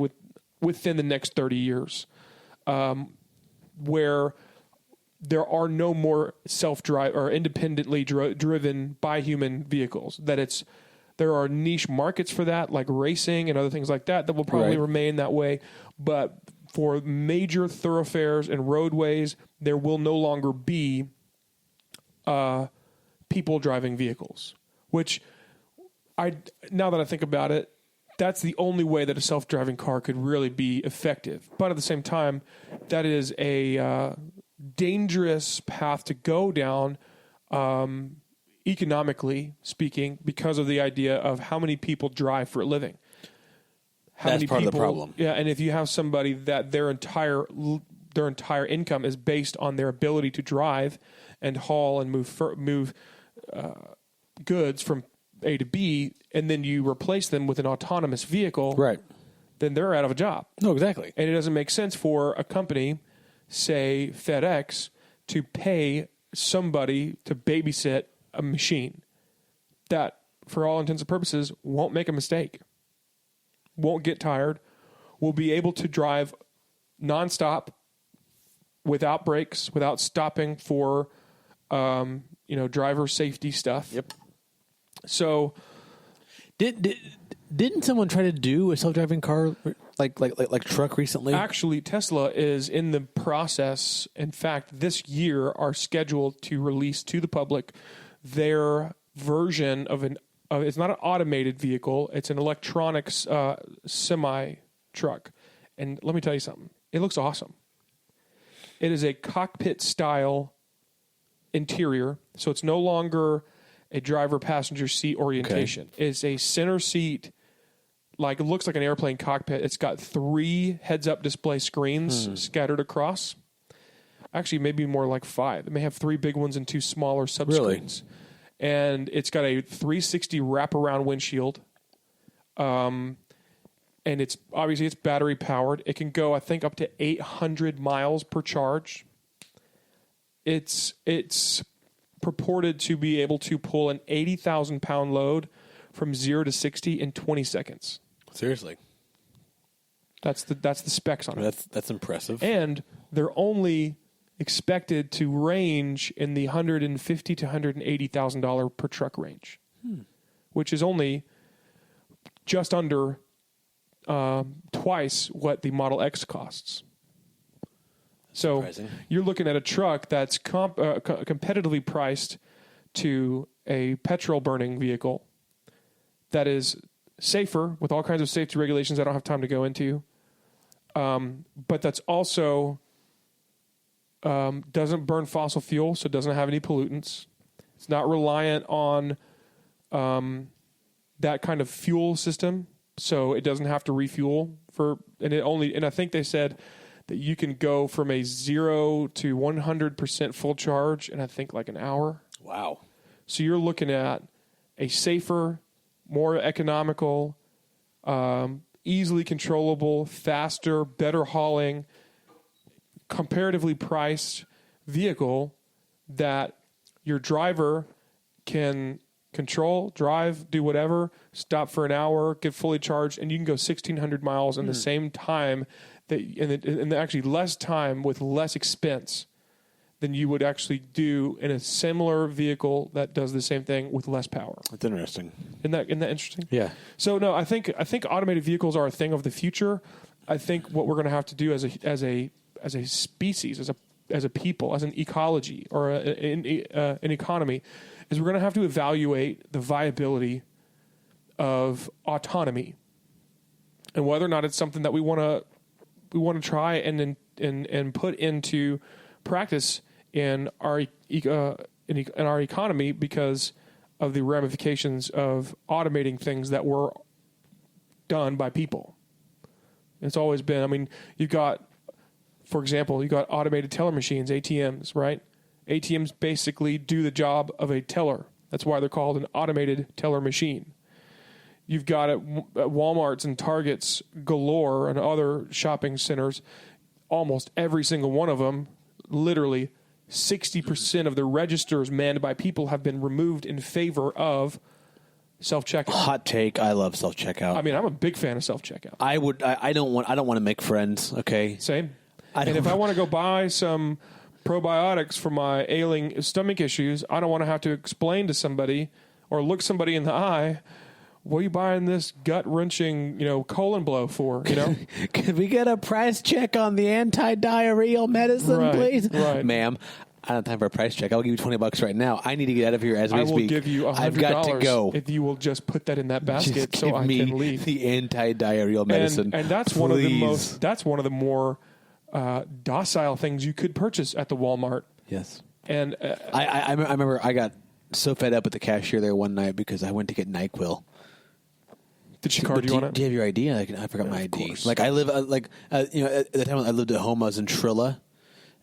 within the next 30 years, where there are no more self-drive or independently driven by human vehicles. That there are niche markets for that, like racing and other things like that will probably remain that way. But for major thoroughfares and roadways, there will no longer be people driving vehicles. Which, now that I think about it, that's the only way that a self-driving car could really be effective. But at the same time, that is a dangerous path to go down, economically speaking, because of the idea of how many people drive for a living. That's part of the problem. Yeah, and if you have somebody that their entire income is based on their ability to drive and haul and move goods from A to B, and then you replace them with an autonomous vehicle, Right. then they're out of a job. No, exactly. And it doesn't make sense for a company, say FedEx, to pay somebody to babysit a machine that, for all intents and purposes, won't make a mistake, won't get tired, will be able to drive nonstop without breaks, without stopping for driver safety stuff. Yep. So Didn't someone try to do a self-driving car like truck recently? actually, Tesla is in the process. In fact, this year are scheduled to release to the public their version of it's not an automated vehicle. It's an electronics semi truck. And let me tell you something. It looks awesome. It is a cockpit style interior. So it's no longer a driver passenger seat orientation. Okay. It's a center seat, it looks like an airplane cockpit. It's got 3 heads-up display screens scattered across. Actually, maybe more like 5. It may have 3 big ones and 2 smaller subscreens. Really? And it's got a 360 wraparound windshield. And it's battery powered. It can go, I think, up to 800 miles per charge. It's purported to be able to pull an 80,000 pound load from 0 to 60 in 20 seconds. Seriously, that's the specs on it. That's impressive. And they're only expected to range in the $150,000 to $180,000 per truck range, which is only just under twice what the Model X costs. So you're looking at a truck that's competitively priced to a petrol-burning vehicle that is safer with all kinds of safety regulations I don't have time to go into, but that's also doesn't burn fossil fuel, so it doesn't have any pollutants. It's not reliant on that kind of fuel system, so it doesn't have to refuel and I think they said that you can go from a 0 to 100% full charge in, I think, like an hour. Wow. So you're looking at a safer, more economical, easily controllable, faster, better hauling, comparatively priced vehicle that your driver can control, drive, do whatever, stop for an hour, get fully charged, and you can go 1,600 miles in the same time, and actually less time with less expense than you would actually do in a similar vehicle that does the same thing with less power. That's interesting. Isn't that interesting? Yeah. So no, I think automated vehicles are a thing of the future. I think what we're going to have to do as a species, as a people, as an ecology or an economy, is we're going to have to evaluate the viability of autonomy and whether or not it's something that we want to try and put into practice in our economy because of the ramifications of automating things that were done by people. It's always been. You've got, for example, automated teller machines, ATMs, right? ATMs basically do the job of a teller. That's why they're called an automated teller machine. You've got at Walmarts and Targets galore and other shopping centers, almost every single one of them, literally 60% of the registers manned by people have been removed in favor of self-checkout. Hot take, I love self-checkout. I'm a big fan of self-checkout. I don't want to make friends, okay? Same. And if I want to go buy some probiotics for my ailing stomach issues, I don't want to have to explain to somebody or look somebody in the eye what are you buying this gut-wrenching, colon blow for, Could we get a price check on the anti-diarrheal medicine, please? Right. Ma'am, I don't have time for a price check. I'll give you $20 right now. I need to get out of here as we speak. I will give you $100 I've got to go. if you will just put that in that basket Just so give I me can leave. the anti-diarrheal medicine. And that's please. one of the more docile things you could purchase at the Walmart. Yes. And I remember I got so fed up with the cashier there one night because I went to get NyQuil. Did she card you on it? Do you have your ID? I forgot my ID. course. Like I live at the time I lived at home. I was in Trilla,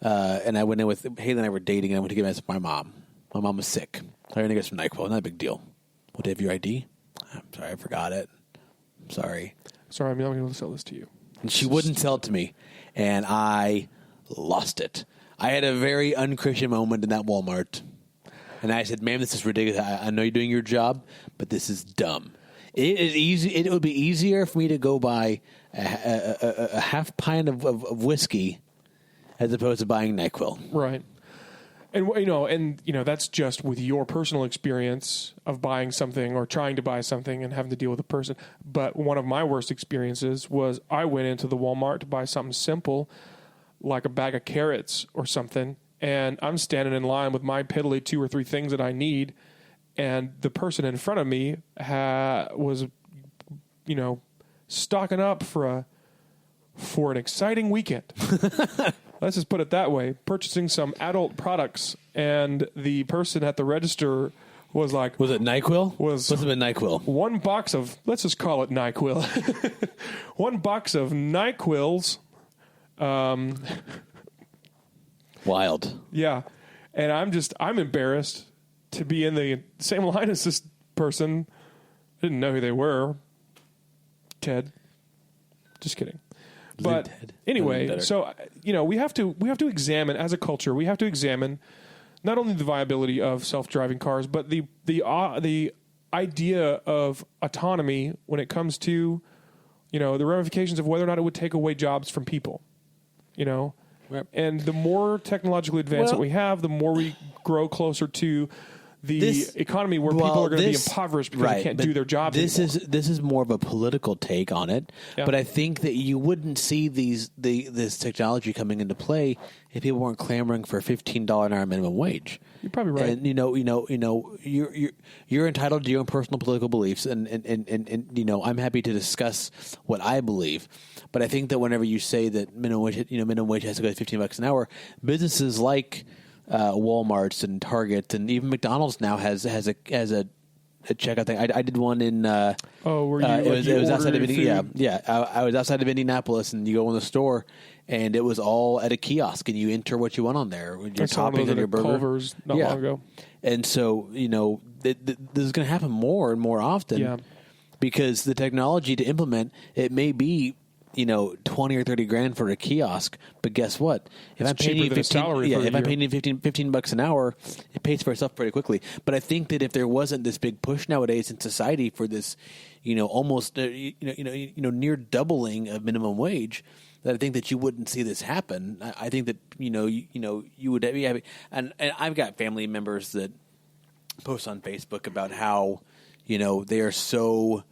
and I went in with Haley and I were dating, and I went to get medicine for my mom. My mom was sick. I went to get some NyQuil. Not a big deal. Well, do you have your ID? I'm sorry, I forgot it. I'm sorry. Sorry, I'm not going to sell this to you. And she wouldn't sell it to me, and I lost it. I had a very unchristian moment in that Walmart, and I said, "Ma'am, this is ridiculous. I know you're doing your job, but this is dumb. It is easy. It would be easier for me to go buy a half pint of whiskey as opposed to buying NyQuil." Right. And that's just with your personal experience of buying something or trying to buy something and having to deal with a person. But one of my worst experiences was I went into the Walmart to buy something simple, like a bag of carrots or something, and I'm standing in line with my piddly 2 or 3 things that I need, and the person in front of me was, stocking up for an exciting weekend. Let's just put it that way, purchasing some adult products, and the person at the register was like... Was it NyQuil? Must have been NyQuil. One box of... Let's just call it NyQuil. One box of NyQuils. Wild. Yeah. And I'm embarrassed to be in the same line as this person. I didn't know who they were. Ted. Just kidding. But anyway, so we have to examine as a culture. We have to examine not only the viability of self-driving cars, but the idea of autonomy when it comes to the ramifications of whether or not it would take away jobs from people. Yep. And the more technologically advanced that we have, the more we grow closer to the economy where people are going to be impoverished because they can't do their jobs anymore. This is more of a political take on it, Yeah. but I think that you wouldn't see this technology coming into play if people weren't clamoring for a $15 an hour minimum wage. You're probably right. And you're entitled to your own personal political beliefs, and I'm happy to discuss what I believe. But I think that whenever you say that minimum wage has to go to $15 an hour, businesses like Walmart's and Target and even McDonald's now has a checkout thing. I did one in. Were you? It was outside of Indianapolis. Yeah. I was outside of Indianapolis, and you go in the store, and it was all at a kiosk, and you enter what you want on there, your toppings and your burger. Culver's not long ago. And so this is going to happen more and more often, because the technology to implement it may be 20 or 30 grand for a kiosk, but guess what? If I'm paying you $15 an hour, it pays for itself pretty quickly. But I think that if there wasn't this big push nowadays in society for this, almost near doubling of minimum wage, that I think that you wouldn't see this happen. I think that you would be having, and I've got family members that post on Facebook about how they are so.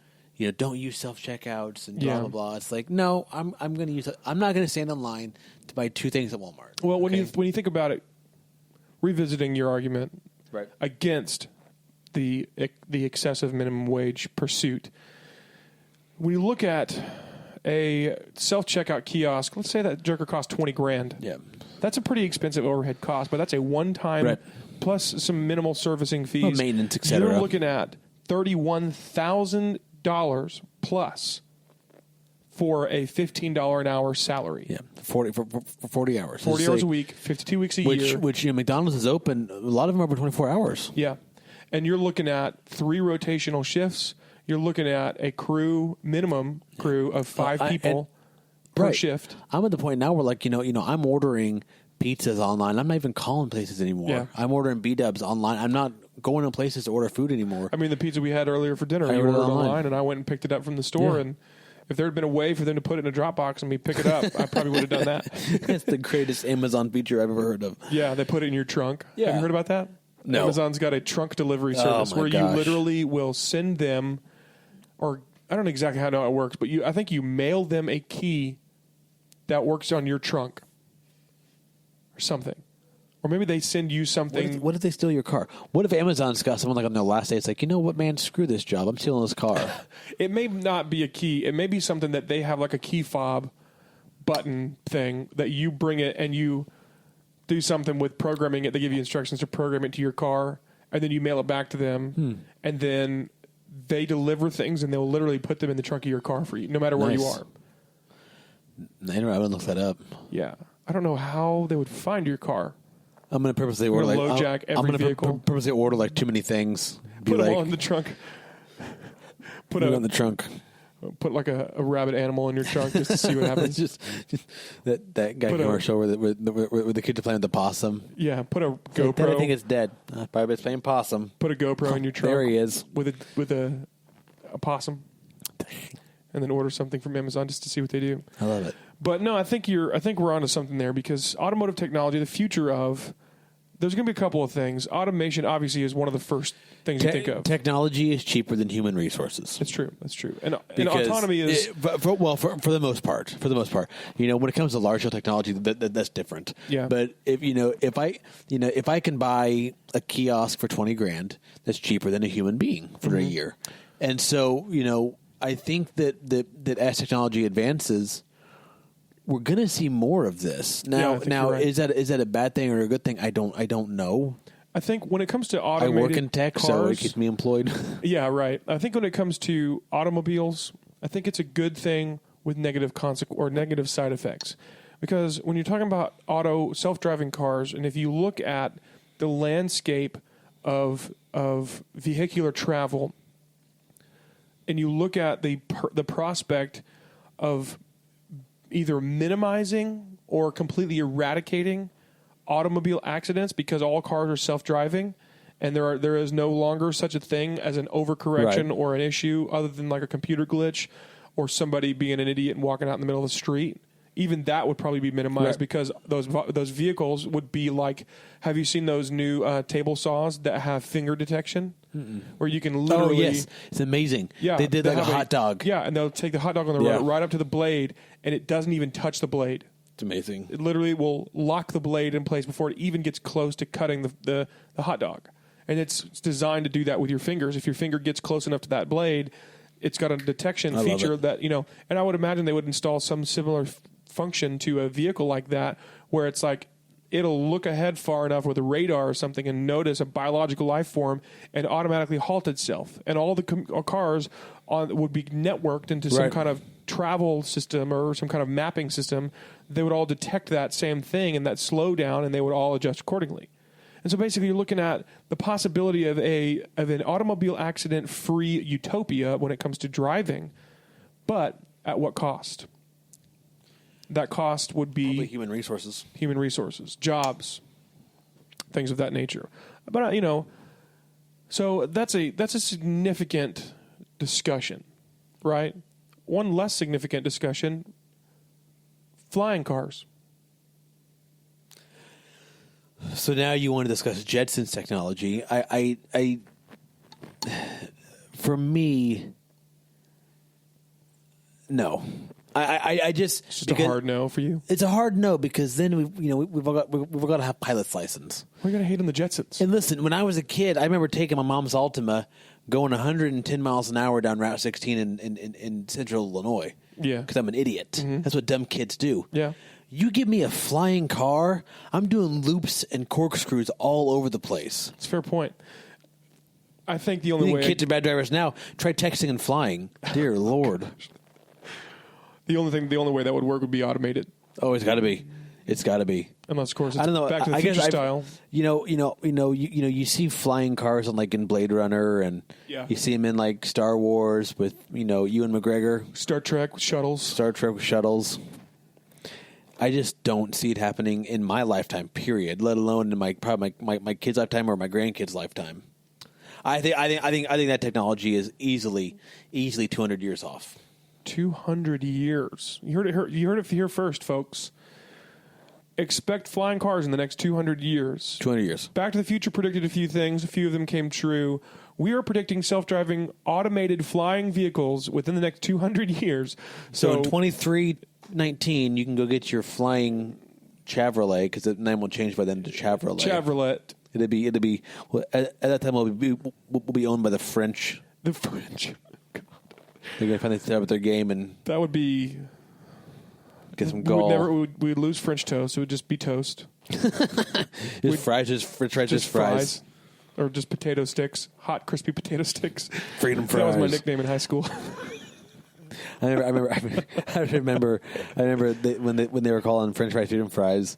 Don't use self-checkouts and blah, blah, blah. It's like, no, I'm going to use it. I'm not going to stand in line to buy 2 things at Walmart. Well, when you think about it, revisiting your argument against the excessive minimum wage pursuit, when you look at a self-checkout kiosk, let's say that jerker costs $20,000. Yeah. That's a pretty expensive overhead cost, but that's a one-time plus some minimal servicing fees. Maintenance, et cetera. You're looking at $31,000 plus for a $15 an hour salary. Yeah, for 40 hours. 40 hours a week, 52 weeks a year. Which McDonald's is open. A lot of them are over 24 hours. Yeah. And you're looking at 3 rotational shifts. You're looking at a minimum crew of 5 people per shift. I'm at the point now where I'm ordering pizzas online. I'm not even calling places anymore. Yeah. I'm ordering B-dubs online. I'm not going to places to order food anymore. I mean, the pizza we had earlier for dinner, you ordered online, and I went and picked it up from the store. And if there had been a way for them to put it in a Dropbox and me pick it up, I probably would have done that. That's the greatest Amazon feature I've ever heard of. Yeah, they put it in your trunk. Yeah. Have you heard about that? No. Amazon's got a trunk delivery service where you literally will send them or I don't know exactly how it works, but I think you mail them a key that works on your trunk or something. Or maybe they send you something. What if they steal your car? What if Amazon's got someone like on their last day? It's like, you know what, man? Screw this job. I'm stealing this car. It may not be a key. It may be something that they have like a key fob button thing that you bring it and you do something with programming it. They give you instructions to program it to your car, and then you mail it back to them, and then they deliver things, and they'll literally put them in the trunk of your car for you, no matter where you are. I would look that up. Yeah. I don't know how they would find your car. I'm going to purposely order like low jack every vehicle. Purposely order like too many things. Put them all in the trunk. Put it in the trunk. Put like a rabbit animal in your trunk just to see what happens. just that guy commercial where the kids are playing with the possum. Yeah, put a GoPro. I think it's dead. Probably it's playing possum. Put a GoPro in your trunk. There he is with a possum, and then order something from Amazon just to see what they do. I love it. But no, I think we're onto something there, because automotive technology, the future of, there's going to be a couple of things. Automation obviously is one of the first things you think of. Technology is cheaper than human resources. That's true. That's true. And autonomy is for the most part. For the most part, when it comes to large scale technology, that's different. Yeah. But if I can buy a kiosk for $20,000, that's cheaper than a human being for a year. And so I think that as technology advances, we're going to see more of this. Now, right. is that a bad thing or a good thing? I don't know. I think when it comes to automated I work in tech, cars, so it keeps me employed. Yeah, right. I think when it comes to automobiles, I think it's a good thing with negative negative side effects. Because when you're talking about self-driving cars, and if you look at the landscape of vehicular travel, and you look at the prospect of either minimizing or completely eradicating automobile accidents because all cars are self-driving, and there is no longer such a thing as an overcorrection or an issue other than like a computer glitch or somebody being an idiot and walking out in the middle of the street. Even that would probably be minimized because those vehicles would be like, have you seen those new table saws that have finger detection? Where you can literally... Oh, yes. It's amazing. Yeah, they did like a hot dog. Yeah, and they'll take the hot dog on the road right up to the blade, and it doesn't even touch the blade. It's amazing. It literally will lock the blade in place before it even gets close to cutting the hot dog. And it's designed to do that with your fingers. If your finger gets close enough to that blade, it's got a detection feature that, and I would imagine they would install some similar function to a vehicle like that where it's like, it'll look ahead far enough with a radar or something and notice a biological life form and automatically halt itself. And all the cars would be networked into some kind of travel system or some kind of mapping system. They would all detect that same thing and that slowdown, and they would all adjust accordingly. And so basically you're looking at the possibility of an automobile accident-free utopia when it comes to driving, but at what cost? That cost would be... Probably human resources, jobs, things of that nature. But, so that's a significant discussion, right? One less significant discussion, flying cars. So now you want to discuss Jetsons technology. For me, no. I just it's just a hard no for you. It's a hard no because then we've all got to have pilot's license. We're gonna hate on the Jetsons. And listen, when I was a kid, I remember taking my mom's Altima, going 110 miles an hour down Route 16 in Central Illinois. Yeah, because I'm an idiot. Mm-hmm. That's what dumb kids do. Yeah. You give me a flying car, I'm doing loops and corkscrews all over the place. It's a fair point. I think the only way kids are bad drivers now. Try texting and flying. Dear Lord. The only way that would work would be automated. Oh, it's got to be. It's got to be. Unless, of course, it's I don't know. Back to the Future style. You see flying cars on in Blade Runner, and you see them in like Star Wars with Ewan McGregor. Star Trek with shuttles. I just don't see it happening in my lifetime. Period. Let alone in my kid's lifetime or my grandkids' lifetime. I think that technology is easily 200 years off. 200 years. You heard it here first, folks. expect flying cars in the next 200 years. 200 years. Back to the Future predicted a few things. A few of them came true. We are predicting self-driving automated flying vehicles within the next 200 years. So in 2319, you can go get your flying Chevrolet, because the name will change by then to Chevrolet. Chevrolet. It'd be well, at that time we'll be owned by the French. The French. They're gonna finally set up their game and That would be... get some We gall. would lose French toast. It would just be toast. Just fries, just fries. Or just potato sticks. Hot, crispy potato sticks. Freedom That was my fries. nickname in high school. I remember when they were calling French fries freedom fries.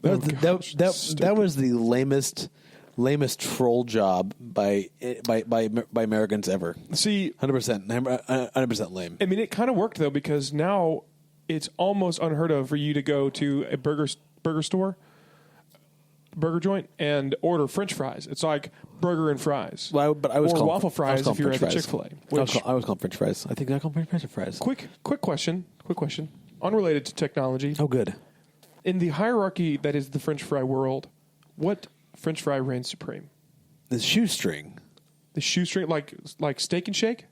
Oh, That gosh, that was the lamest troll job by Americans ever. See, 100% lame. I mean, it kind of worked, though, because now it's almost unheard of for you to go to a burger joint, and order French fries. It's like burger and fries. Well, but I was or called, waffle fries if you're at the Chick-fil-A. I was called French fries. I think I called French fries. Quick question. Unrelated to technology. Oh, good. In the hierarchy that is the French fry world, what French fry reigns supreme? The shoestring. The shoestring, like Steak and Shake?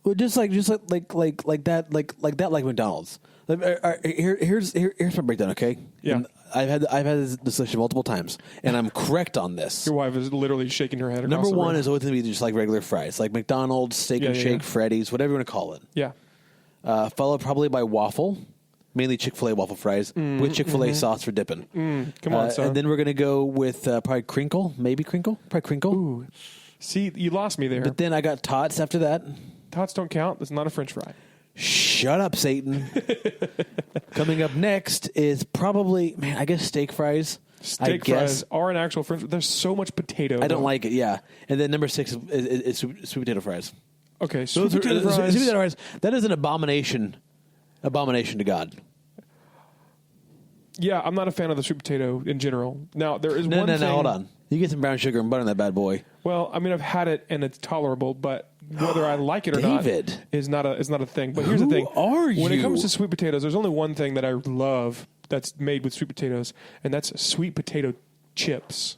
Well, just like that, like McDonald's. Here's my breakdown. Okay. Yeah. And I've had this discussion multiple times, and I'm correct on this. Your wife is literally shaking her head. Number across the one room. is always going to be just like regular fries, like McDonald's, Steak and Shake, Freddy's, whatever you want to call it. Yeah. Followed probably by waffle, mainly Chick-fil-A waffle fries with Chick-fil-A sauce for dipping. Come on, son. And then we're going to go with probably crinkle, probably crinkle. Ooh. See, you lost me there. But then I got tots after that. Tots don't count. That's not a French fry. Shut up, Satan. Coming up next is probably, I guess steak fries. Steak fries are an actual French. There's so much potato. I don't like it, yeah. And then number 6 is sweet potato fries. Okay, sweet potato fries. Sweet potato fries, that is an abomination to God. Yeah, I'm not a fan of the sweet potato in general. Now, there is one thing. No, hold on. You get some brown sugar and butter on that bad boy. Well, I mean, I've had it and it's tolerable, but whether I like it or David. not is not a thing. But here's the thing: are when it you? comes to sweet potatoes, there's only one thing that I love that's made with sweet potatoes, and that's sweet potato chips.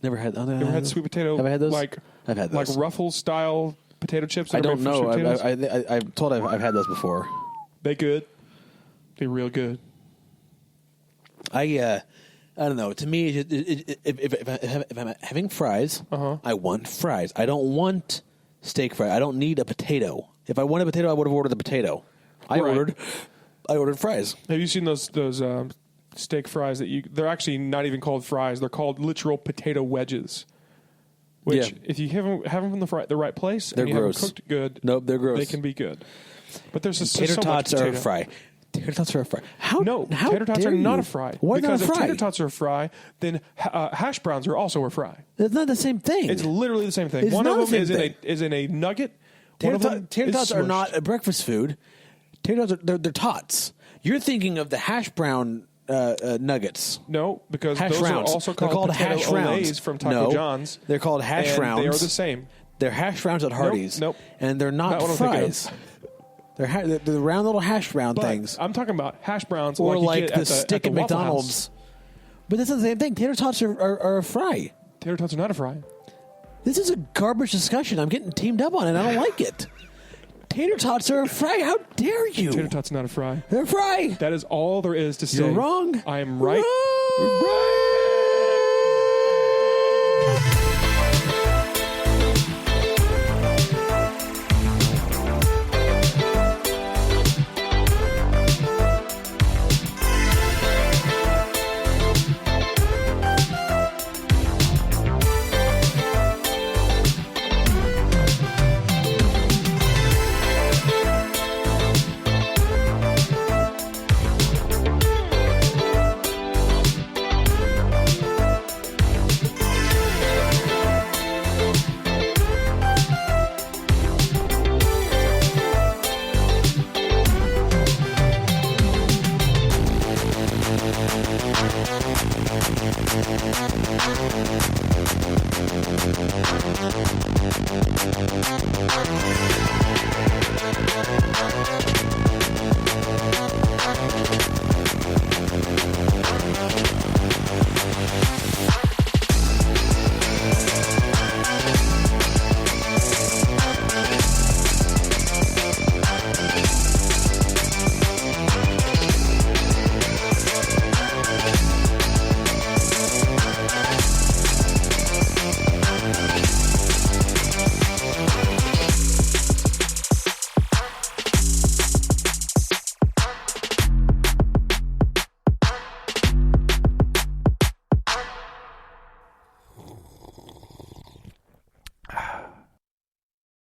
Never had. Ever had sweet potato? Have I had those? I've had those. Like Ruffles style potato chips. I That are don't made from know. sweet potatoes? I'm told I've had those before. They good. They real good. I don't know. To me, if I'm having fries, I want fries. I don't want steak fry. I don't need a potato. If I wanted a potato, I would have ordered the potato. I ordered fries. Have you seen those steak fries they're actually not even called fries. They're called literal potato wedges. Which, if you have them from the right place, They're and you gross. have them cooked good, Nope, they're gross. They can be good. But there's just Tater so tots much are a potato. fry. Tater tots are a fry. No, tater tots dare are not you? a fry. Why because not a fry? if tater tots are a fry, then hash browns are also a fry. It's not the same thing. It's literally the same thing. It's One not of the them same thing. is in a nugget. Tater Tater tots are not a breakfast food. Tater tots they're tots. You're thinking of the hash brown nuggets. No, because Hash those rounds. are also They're called hash potato rounds olays from Taco No, John's. They're called hash and rounds. They are the same. They're hash browns at Hardee's. Nope. And they're not Not what I'm thinking fries. They're the round little hash brown But things. I'm talking about hash browns, Or you like get the at stick at at the Waffle McDonald's. House. But that's not the same thing. Tater tots are a fry. Tater tots are not a fry. This is a garbage discussion. I'm getting teamed up on it. I don't like it. Tater tots are a fry. How dare you? Tater tots are not a fry. They're a fry. That is all there is to say. You're wrong. I am right. Wrong. Right.